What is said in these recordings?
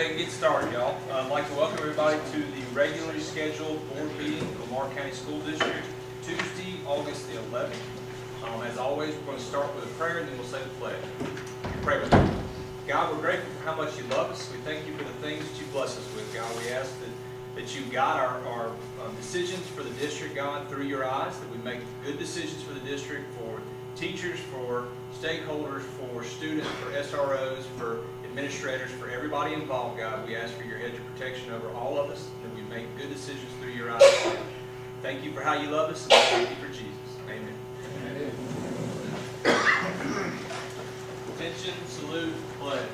ahead and get started, y'all. I'd like to welcome everybody to the regularly scheduled board meeting of Lamar County School District, Tuesday, August the 11th. As always, we're going to start with a prayer and then we'll say the pledge. Pray with me. God, we're grateful for how much you love us. We thank you for the things that you bless us with, God. We ask that you guide our decisions for the district, God, through your eyes, that we make good decisions for the district, for teachers, for stakeholders, for students, for SROs, for administrators, for everybody involved, God. We ask for your hedge of protection over all of us, that we make good decisions through your eyes. Thank you for how you love us, and thank you for Jesus. Amen. Amen. Attention, salute, pledge.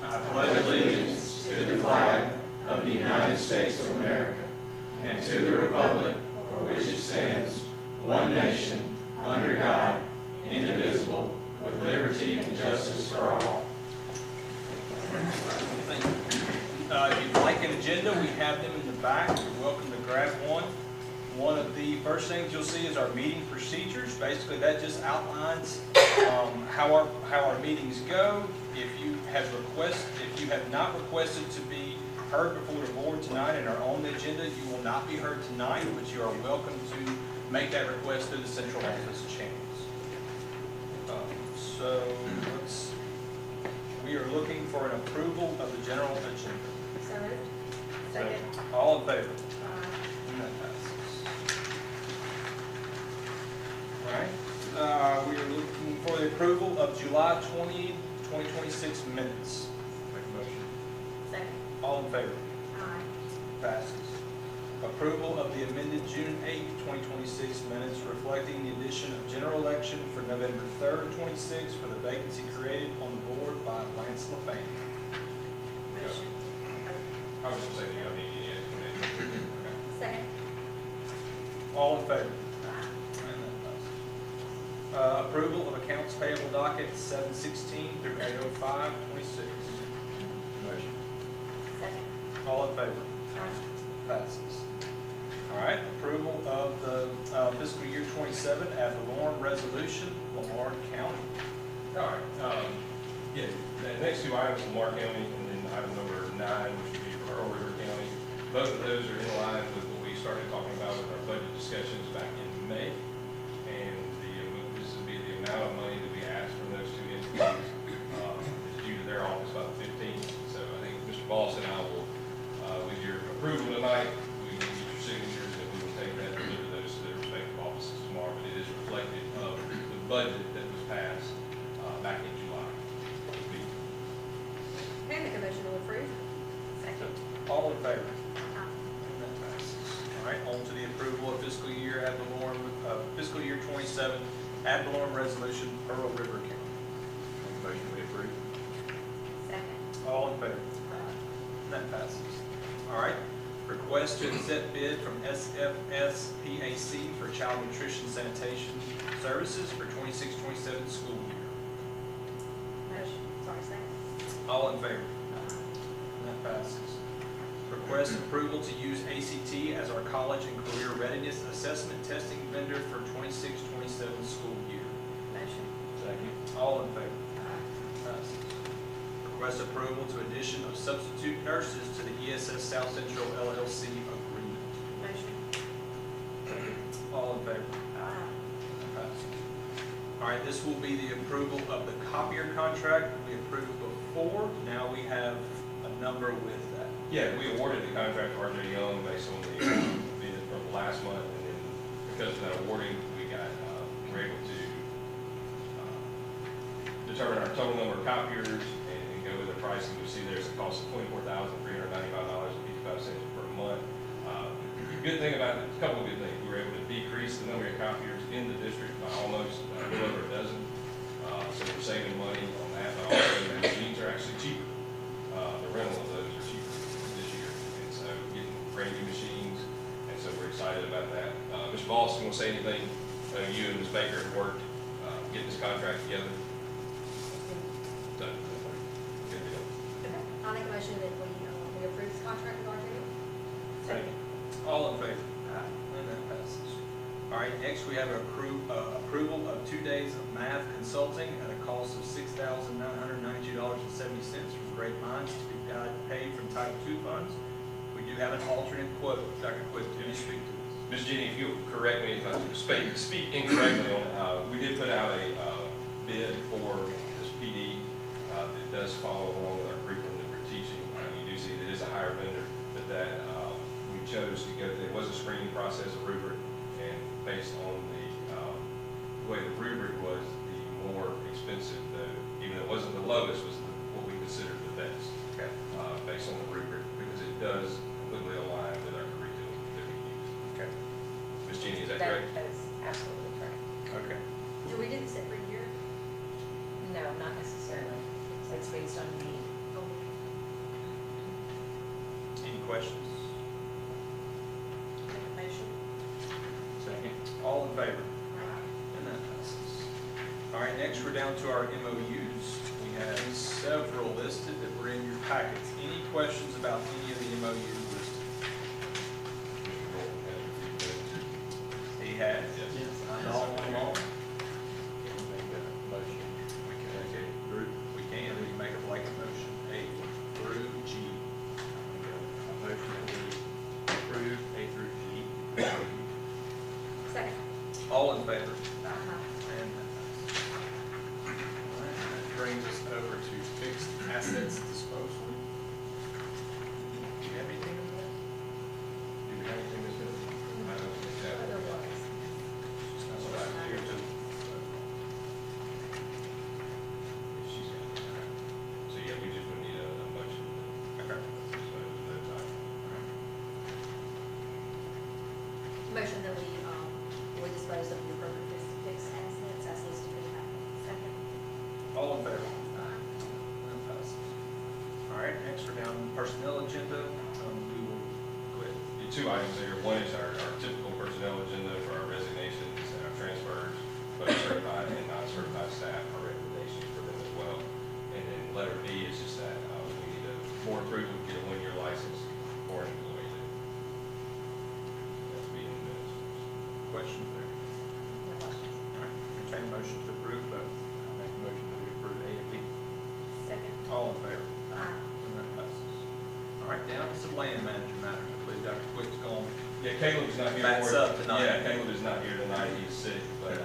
I pledge allegiance to the flag of the United States of America and to the republic for which it stands, one nation, under God, indivisible, with liberty and justice for all. Thank you. If you'd like an agenda, we have them in the back. You're welcome to grab one. One of the first things you'll see is our meeting procedures. Basically, that just outlines how our meetings go. If you have not requested to be heard before the board tonight and are on the agenda, you will not be heard tonight, but you are welcome to make that request through the central office channels. We are looking for an approval of the general agenda. So moved. Second. All in favor? Aye. And that passes. All right. We are looking for the approval of July 20, 2026 minutes. Make a motion. Second. All in favor? Aye. Passes. Approval of the amended June 8, 2026 minutes reflecting the addition of general election for November 3rd, 26 for the vacancy created on the board by Lance LaFaine. Motion. I was just saying, you don't need any explanation. Second. All in favor? Aye. And that passes. Approval of accounts payable docket 716 through 805-26. Motion. Second. All in favor? Aye. Passes. All right, approval of the fiscal year 27 ad valorem resolution, Lamar County. All right. Yeah, the next two items, Lamar County, and then item number 9, which would be for Earl River County. Both of those are in line with what we started talking about with our budget discussions back in May. And this would be the amount of money that we asked from those two entities is due to their office by the 15th. So I think Mr. Boss and I will, with your approval tonight, we will get your signatures and we will take that and deliver those to their respective offices tomorrow. But it is reflective of the budget that was passed back in July. Okay, make a motion to approve. Second. All in favor? Aye. And that passes. All right, on to the approval of fiscal year ad valorem, fiscal year 27 ad valorem resolution, Earl River County. Motion we approve. Second. All in favor? And that passes. All right, request to accept bid from SFS PAC for child nutrition sanitation services for 26-27 school year. Motion. Sorry, second. All in favor? And that passes. Request approval to use ACT as our college and career readiness assessment testing vendor for 26-27 school year. Motion. Second. All in favor? Passes. Request approval to addition of substitute nurses to the ESS South Central LLC agreement. Motion. All in favor? Aye. Passes. All right, this will be the approval of the copier contract we approved before. Now we have a number with that. Yeah, we awarded the contract to R.J. Young based on the bid from last month, and then because of that awarding, we're able to determine our total number of copiers and go with the pricing. You see there's a cost of $24,395.55 per month. Good thing about it, a couple of good things. We were able to decrease the number of copiers in the district by almost a little over a dozen. So we're saving money on that, but also the machines are actually cheaper. The rental of those are cheaper this year, and so getting brand new machines, and so we're excited about that. Mr. Voss, you want to say anything? You and Ms. Baker have worked getting this contract together. So, good deal. Okay. I'll make a motion that we approve this contract with RJ. Second. All in favor? Aye. And that passes. All right, next we have approval of 2 days of math consulting at a cost of $6,992.70 from Great Minds to be paid from Title II funds. We do have an alternate quote. Dr. Quick, can you speak to this? Ms. Jenny, if you'll correct me if I speak incorrectly on it, we did put out a bid for this PD that does follow along with our curriculum that we're teaching. You do see that it is a higher vendor, but that we chose to go, there was a screening process, a rubric, and based on the way the rubric was, the more expensive, though, even though it wasn't the lowest, was what we considered the best. Okay. Based on the rubric, because it does completely align with our curriculum that we use. Okay. Ms. Jenny, is that correct? That is absolutely correct. Okay. Do we do this every year? No, not necessarily. It's based on need. Oh, Any questions? make a motion. Second. All in favor? And that passes. All right, next we're down to our MOUs. We have several listed that were in your packets. Any questions about any of the MOUs listed? Mr. Norton has reviewed those. He has. Yes. Signed all along. Can we make a motion? We can make a group, we can make a blanket motion, A through G. A motion that we approve A through G. Second. All in favor? Uh-huh. And that passes. All right, that brings us over to fixed assets disposal. Do you have anything in there? Do we have anything that's going to, I don't think that. There was. She's not so out here to. If she's got it, all right. So, yeah, we just would need a motion Okay. to dispose of those items. Motion that we dispose of the appropriate fixed assets as listed in the packet. Second. All in favor? That passes. All right, next we're down to the personnel agenda. We will go ahead. The two items there, one is our typical personnel agenda for our resignations and our transfers, both certified and non-certified staff, our recommendations for them as well. And then letter B is just that we need a board approval to get a one-year license for an employee. That's being in the minutes. Questions there? No questions. All right, entertain a motion to approve both. I make a motion that we approve A and B. Second. All in favor? Aye. And that passes. All right, down to some land management matters. I believe Dr. Quick's gone. Yeah, Caleb's not here. Backs up tonight. Yeah, Caleb is not here tonight, he's sick, but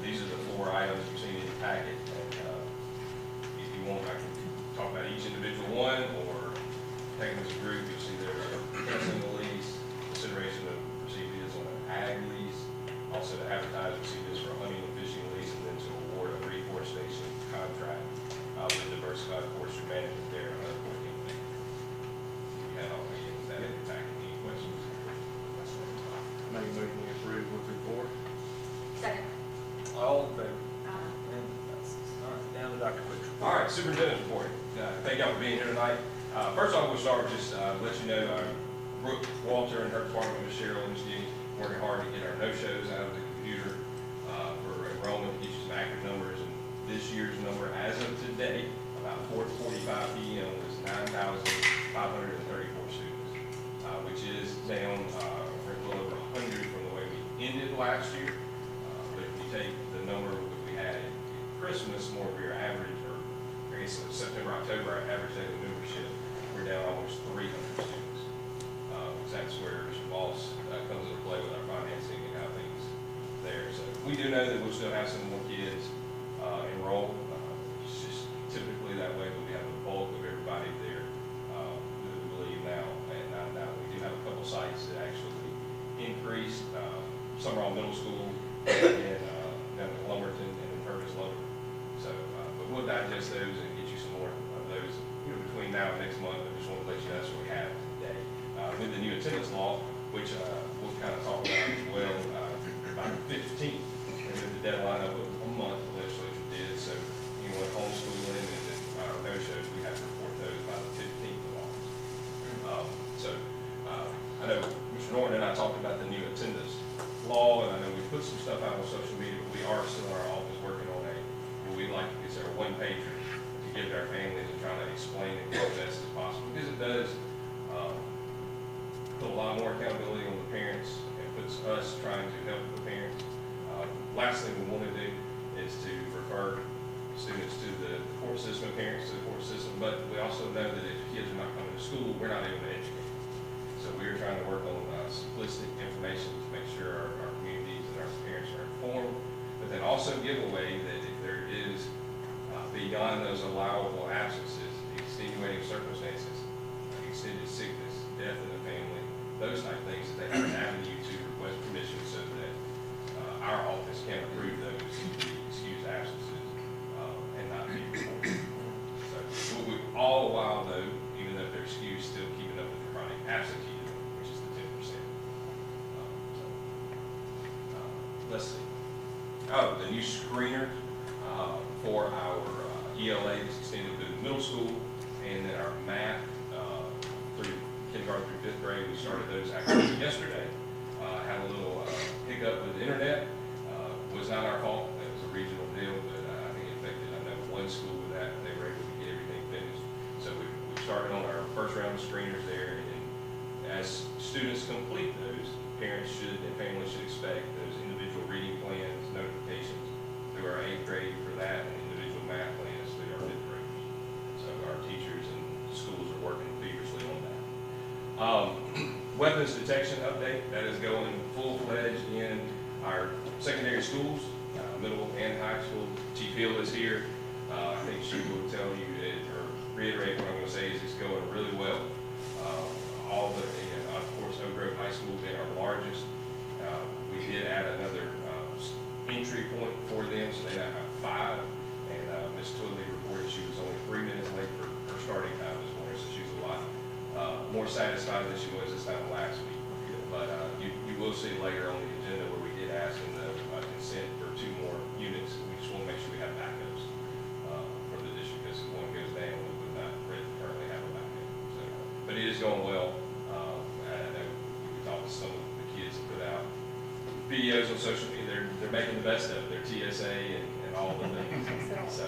these are the 4 items you've seen in the packet. And if you want, I can talk about each individual one, or take them as a group. You'll see there's a canceling the lease, consideration of receive bids on an ag lease, also to advertise receive bids for a hunting and fishing lease, and then to award a reforestation contract with Diversified Forestry Management there on 114th. We had all that in the packet. Any questions? Make a motion we approve 1 through 4. Second. All in favor? Aye. And that passes. All right, down to Dr. Quick's report. All right, superintendent's report. Thank y'all for being here tonight. First off, we'll start with just let you know, Brooke Walter and her department, Ms. Cheryl and Ms. Jenny, working hard to get our no-shows out of the computer for enrollment, to get you some accurate numbers. And this year's number, as of today, about 4:45 p.m., was 9,534 students, which is down a little over 100 from the way we ended last year. But if you take the number that we had at Christmas, more of your average, or I guess it was September, October, our average daily membership, we're down almost 300 students. That's where Mr. Boss comes into play with our financing and how things there. So we do know that we'll still have some more kids enrolled. It's just typically that way, but we have the bulk of everybody there, we believe now at 9,000. We do have a couple sites that actually increased. Some are all middle school, and down at Lumberton and in Purvis Lumber. So, but we'll digest those and get you some more of those, between now and next month. I just want to let you know that's what we have today. With the new attendance law, which we'll kind of talk about as well, by the 15th, and then the deadline of a month, the legislature did. So anyone homeschooling and no-shows, we have to report those by the 15th of August. I know Mr. Norton and I talked about the new attendance law, and I know we put some stuff out on social media, but we are still in our office working on what we'd like to consider a one-pager to give to our families and try to explain it as best as possible, because it does put a lot more accountability on the parents and put it's us trying to help the parents. Last thing we want to do is to refer students to the court system, parents to the court system, but we also know that if kids are not coming to school, we're not able to educate. So we're trying to work on simplistic information to make sure our communities and our parents are informed, but then also give away that if there is beyond those allowable absences, extenuating circumstances, extended sickness, death in the family, those type of things, that they have an avenue to request permission so that our office can approve those excused absences and not be reported. So we all while though, even though they're excused, still keeping up with the chronic absenteeism, which is the 10%. Let's see. Oh, the new screener for our ELA is extended through the middle school, and then our math through kindergarten through 5th grade. We started those actually yesterday. Had a little hiccup with the internet. Was not our fault. It was a regional deal, but I think it affected, I know, one school with that. They were able to get everything finished. So we started on our first round of screeners there, and as students complete those, parents should and families should expect those individual reading plans, notifications through our 8th grade for that, and individual math plans through our 5th graders. So our teachers and schools are working feverishly on that. Weapons detection update, that is going full-fledged in our secondary schools, middle and high school. Chief Hill is here. I think she will tell you or reiterate what I'm going to say is it's going really well. All the, of course, Oak Grove High School being our largest. We did add another entry point for them, so they now have 5. And Ms. Twilley reported she was only 3 minutes late for her starting time this morning, so she was a lot more satisfied than she was this time last week. But you will see later on the agenda where we did ask in the consent for 2 more units. We just want to make sure we have backups for the district, because if one goes down, we would not currently have a backup. So, but it is going well. I know we talked to some of the kids that put out videos on social media. They're making the best of it. Their TSA and all the things. So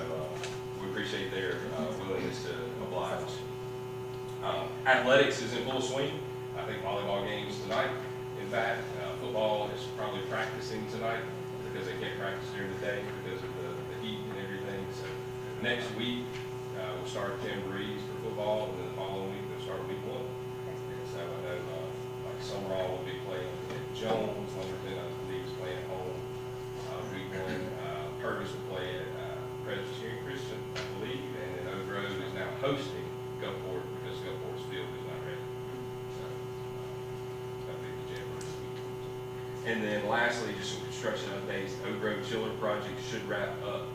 we appreciate their willingness to oblige. Athletics is in full swing. I think volleyball games tonight. In fact, football is probably practicing tonight because they can't practice during the day because of the heat and everything. So next week, we'll start jamborees for football, and then the following week, we'll start week 1. And so I know, like Summerall will be playing at Jones, Lumberton, I believe, is playing at home week 1. Purvis will play at Presbyterian Christian, I believe, and then Oak Grove is now hosting Gulfport because Gulfport's field is not ready. So that'll be the jamboree. And then lastly, just some construction updates. The Oak Grove Chiller project should wrap up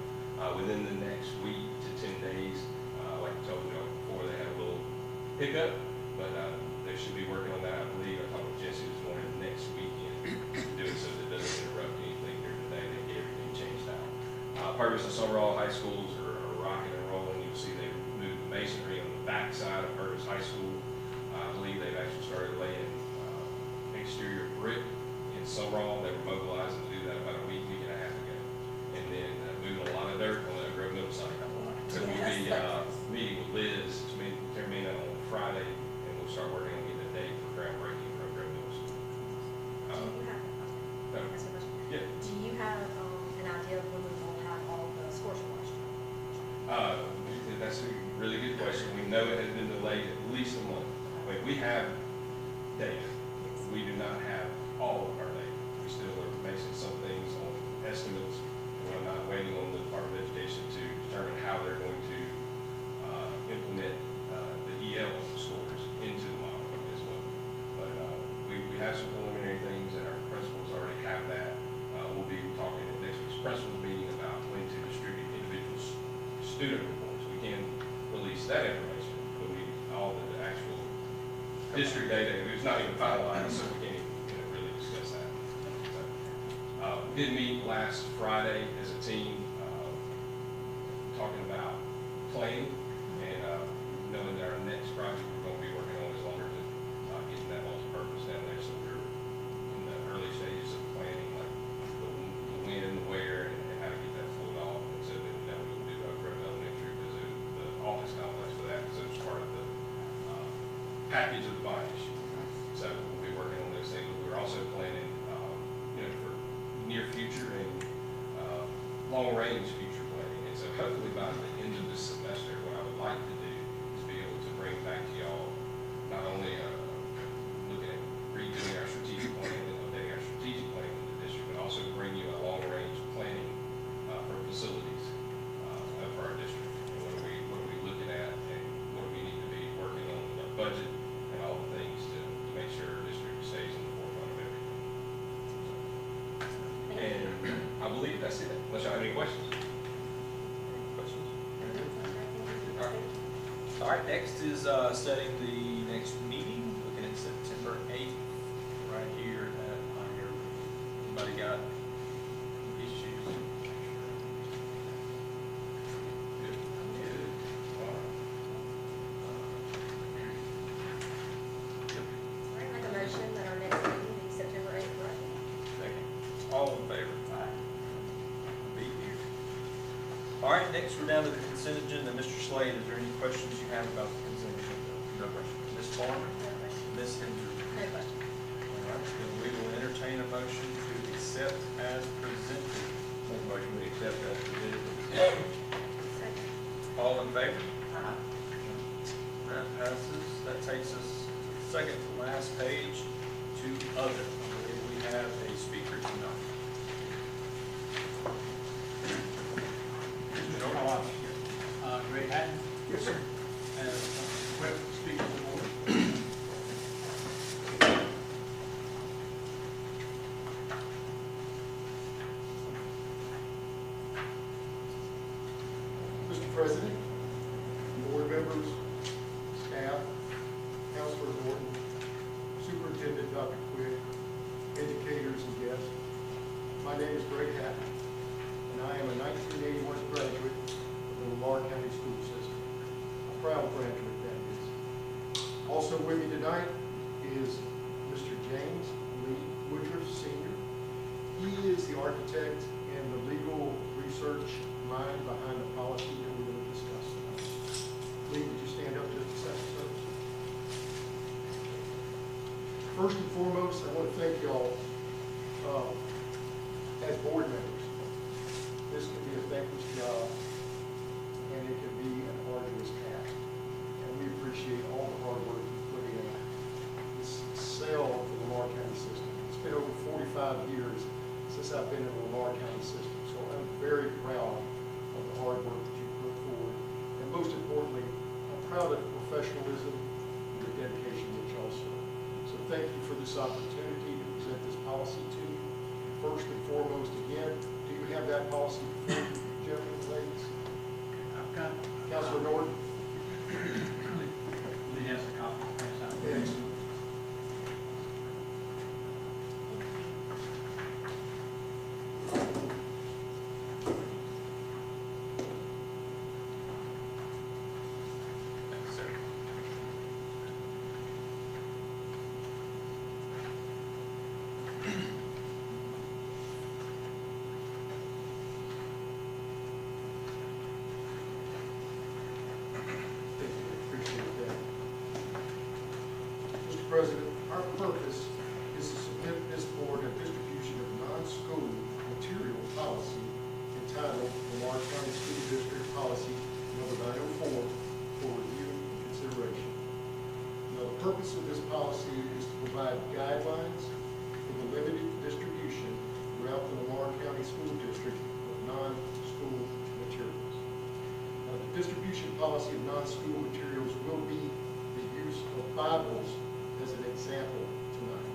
within the next week to 10 days. Like I told you before, they had a little hiccup, but they should be working on that. I believe I talked with Jesse this morning next weekend to do it so that it doesn't interrupt anything during the day. They get everything changed out. Purvis and Summerall high schools are rocking and rolling. You'll see they moved the masonry on the back side of Purvis High School. I believe they've actually started laying exterior brick in Summerall. They were mobilizing to do that about a week and a half ago. And then moving a lot of dirt on the Oak Grove Middle side. So we'll be meeting with Liz to termine on Friday, and we'll start working on getting a date for groundbreaking for Oak Grove Middle School. Yeah. Do you have an idea of when we will have all the scores washed? That's a really good question. We know it has been delayed at least a month. Wait, we have data. We do not have all of our data. We still are basing some things on estimates. We're not waiting on the Department of Education to determine how they're going to implement the EL scores into the model as well. But we have some preliminary things, and our principals already have that. We'll be talking at next week's principals meeting about when to distribute individual student reports. We can release that information, but we all the actual district data is not even finalized, so we can't even really discuss that. So, we did meet last Friday as a team, talking about planning and knowing that our next project we're going to be working on is Lumberton, getting that multi-purpose down there. So we're in the early stages of planning, like the when, the where, and how to get that pulled off. And so then we'll do Oak Grove Elementary because the office complex for that, because it was part of the package of the bond issue. So we'll be working on those things. We're also planning long-range future planning. And so hopefully by the end of this semester, what I would like to do is be able to bring back to y'all not only looking at redoing our strategic plan and updating our strategic plan in the district, but also bring you a long-range planning for facilities for our district. And what are we looking at, and what do we need to be working on with our budget and all the things to make sure our district stays in the forefront of everything. And I believe that's it, unless y'all have any questions. Questions? All right, next is setting the next meeting, looking at September 8th, right here at here. Anybody got issues? Good. Good. All right. All right, make a motion that our next meeting be September 8th, right? Second. All in favor? Aye. Be here. All right, next we're down to the consent agenda. Mr. Slade, is there any questions you have about the consent agenda? No questions. Ms. Farmer? No question. Ms. Hinder? No question. All right, then we will entertain a motion to accept as presented. Make a motion to accept as presented. Second. All in favor? That passes. That takes us second to last page to other. I believe we have a speaker tonight. Greg Hatton. Yes, sir. As request to speak to the board. Mr. President, board members, staff, Councilor Norton, Superintendent Dr. Quick, educators and guests, my name is Greg Hatton, and I am a 1981 graduate of the Lamar County School System. A proud graduate, that is. Also with me tonight is Mr. James Lee Woodruff, Sr. He is the architect and the legal research mind behind the policy that we're going to discuss tonight. Lee, would you stand up just a second, sir? First and foremost, I want to thank y'all as board members. This can be a thankless job, and it can be an arduous task. And we appreciate all the hard work you put in this sale of the Lamar County system. It's been over 45 years since I've been in the Lamar County system, so I'm very proud of the hard work that you put forward. And most importantly, I'm proud of the professionalism and the dedication that y'all show. So thank you for this opportunity to present this policy to you. First and foremost, again, do you have that policy before you, gentlemen and ladies? I've got, Councilor Norton? Lee has a copy. Pass out. Excellent. Thank you, sir. Thank you, appreciate that. Mr. President, our purpose is to submit this board a distribution of non-school material policy entitled Lamar County School District Policy Number 904 for review and consideration. Now, the purpose of this policy is to provide guidelines for the limited distribution throughout the Lamar County School District of non-school materials. Now, the distribution policy of non-school materials will be the use of Bibles as an example tonight.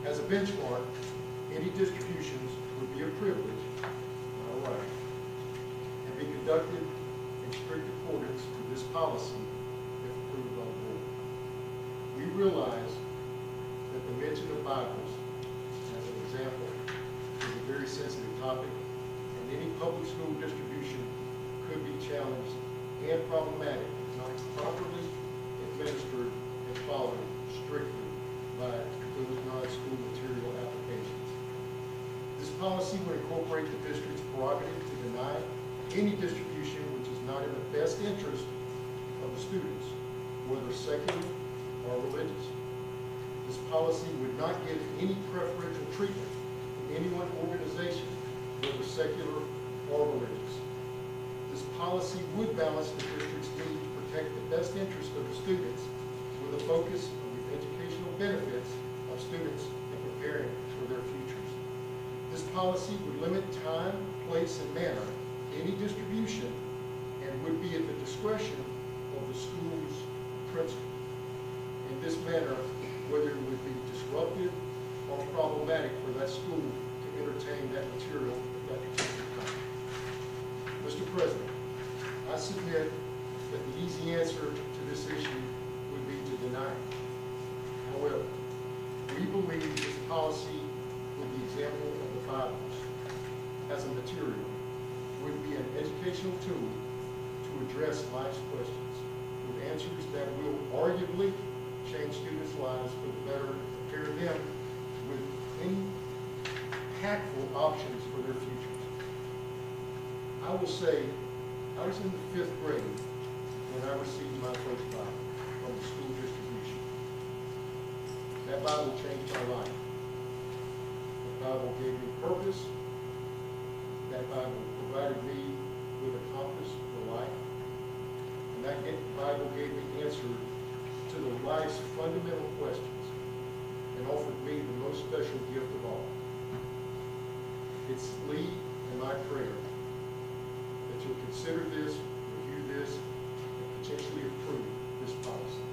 As a benchmark, any distributions would be a privilege, not a right, and be conducted in strict accordance with this policy if approved by the board. We realize that the mention of Bibles as an example is a very sensitive topic, and any public school distribution could be challenged and problematic if not properly administered and followed strictly by those non-school material applications. This policy would incorporate the district's prerogative to deny any distribution which is not in the best interest of the students, whether secular or religious. This policy would not give any preferential treatment to any one organization whether secular or religious. This policy would balance the district's need to protect the best interest of the students with a focus on the educational benefits of students in preparing for their futures. This policy would limit time, place, and manner to any distribution and would be at the discretion of the school's principal. In this manner, whether it would be disruptive or problematic for that school to entertain that material at that particular time. Mr. President, I submit that the easy answer to this issue would be to deny it. However, we believe this policy, with the example of the Bibles as a material, would be an educational tool to address life's questions with answers that will arguably change students' lives for the better and prepare them with impactful options for their futures. I will say, I was in the 5th grade when I received my first Bible from the school distribution. That Bible changed my life. The Bible gave me purpose. That Bible provided me with a compass for life. And that Bible gave me answers to the life's fundamental questions and offered me the most special gift of all. It's Lee and my prayer that you'll consider this, review this, and potentially approve this policy.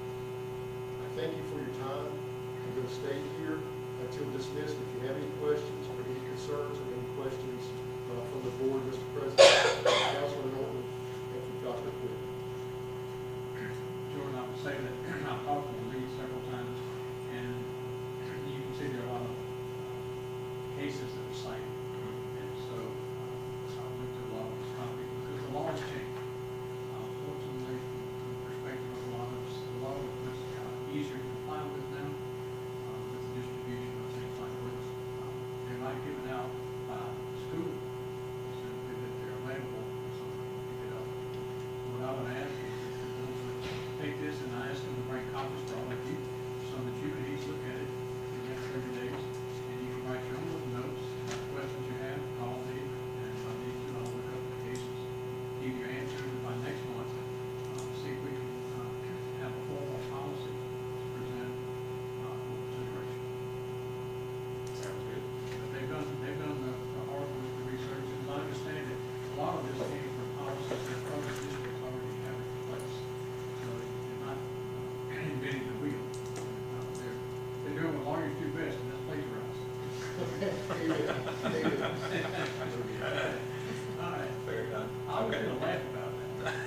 I thank you for your time. I'm going to stay here until dismissed. If you have any questions or any concerns or any questions from the board, Mr. President, Councilman Norton, and from Dr. Quick. Jordan, I would say that I've talked to the lead several times, and you can see there are a lot of cases that are cited. And so I went to a lot of these topics because the law has changed. Fortunately, from the perspective of a lot of us, the law is easier to comply with now with the distribution of things like this. They're not given out by school, simply that they're available for someone to pick it up. What I would ask is that the board would take this, and I ask them to bring copies for all of you so that you can each look at it in the next 30 days, and you can write your own little notes, questions you have, call me, and if I need to, I'll look up the cases, give you answers by next month, see if we can have a formal policy to present for consideration. Sounds good. But they've done the hard work, the research, and as I understand it, a lot of this came from policies that other districts already have in place. So they're not inventing the wheel. They're doing what lawyers do best, and that's plagiarize. All right. Fair enough. I was going to laugh about that.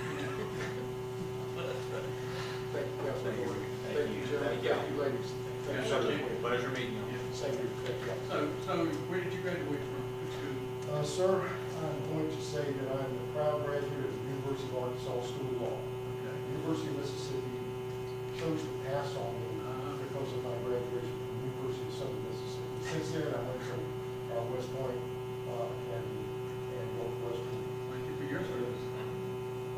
Thank you, Councilman Norton. Thank you. Gentlemen. Thank you. Thank you, ladies. Thank you, sir. Pleasure meeting you. Same here. Thank you. So where did you graduate from? Which school? Sir, I'm going to say that I'm a proud graduate of the University of Arkansas School of Law. Okay. University of Mississippi chose to pass on me because of my graduation from the University of Southern Mississippi. Since then, I went to West Point Academy and Northwestern. Thank you for your service.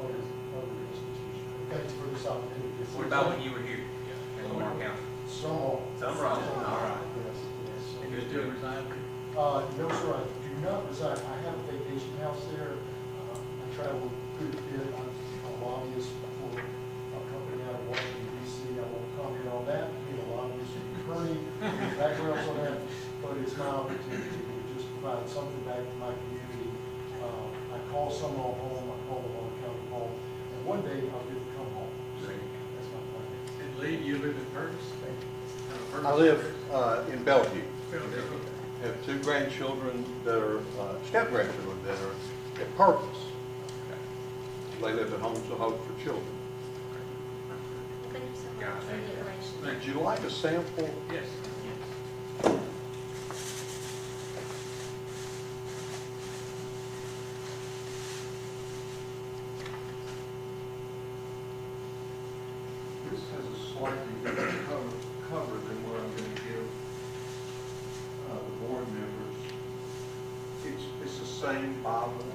Other institutions. Thank you for this opportunity. What about when you were here in Lamar County? Some. All right. Yes, yes. And you still reside there? No, sir, I do not reside. I have a vacation house there. I travel through the bit. I'm a lobbyist for a company out of Washington, D.C. I won't comment on that, being a lobbyist, attorney, backgrounds on that, but it's my opportunity to just provide something back to my community. I call some all home, I call them on county home, and one day I'll get to come home. So that's my plan. And Lee, you live in Purvis? Thank you. I live in Bellevue. Okay. Have 2 grandchildren that are, step-grandchildren that are at Purpose. They live at Homes of Hope for Children. Well, thank you so much for the information. Would you like a sample? Yes. This has a slightly different cover than what I'm going to give the board members. It's the same Bible,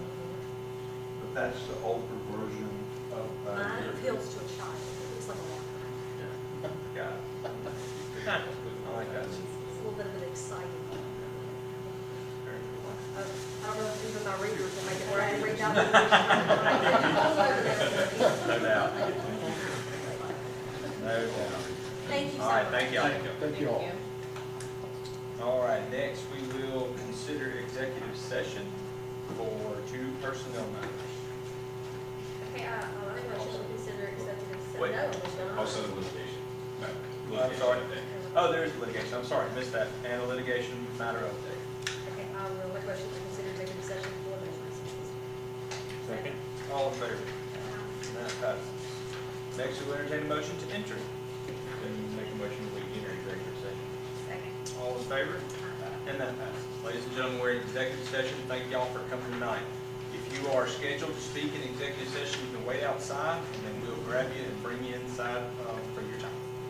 but that's the older version of Mine appeals to a child. It looks like a walker. Got it. I like that. It's a little bit of an exciting. I don't know if with my readers and make it where I can read out. No doubt. No doubt. Thank you so All right, much. thank y'all. Thank you all. All right, next we will consider executive session for 2 personnel matters. Okay, I make a motion to consider executive session. Wait. No, there's not. Also the litigation. matter. I'm Litigation sorry. update. Oh, there is litigation, I'm sorry, missed that, and a litigation matter update. Okay, I will make a motion to consider executive session for business. Second. All in favor? And that passes. Next, we'll entertain a motion to enter. Then make a motion we enter executive session. Second. All in favor? And that passes. Ladies and gentlemen, we're in executive session. Thank y'all for coming tonight. If you are scheduled to speak in executive session, you can wait outside, and then we'll grab you and bring you inside for your time.